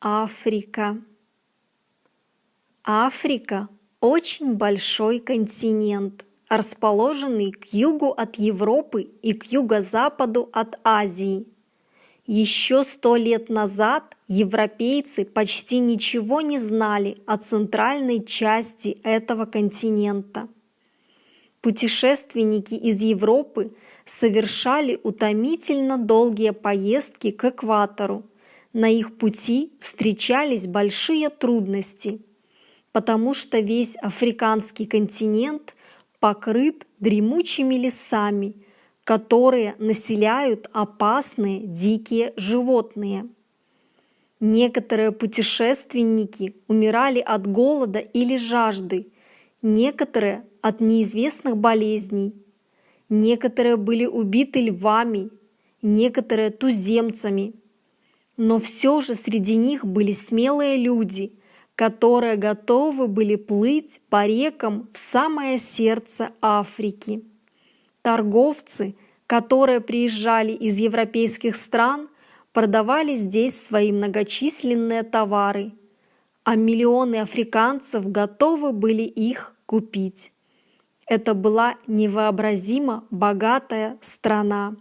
Африка. Африка — очень большой континент, расположенный к югу от Европы и к юго-западу от Азии. Еще 100 лет назад европейцы почти ничего не знали о центральной части этого континента. Путешественники из Европы совершали утомительно долгие поездки к экватору. На их пути встречались большие трудности, потому что весь африканский континент покрыт дремучими лесами, которые населяют опасные дикие животные. Некоторые путешественники умирали от голода или жажды, некоторые — от неизвестных болезней, некоторые были убиты львами, некоторые — туземцами. Но все же среди них были смелые люди, которые готовы были плыть по рекам в самое сердце Африки. Торговцы, которые приезжали из европейских стран, продавали здесь свои многочисленные товары, а миллионы африканцев готовы были их купить. Это была невообразимо богатая страна.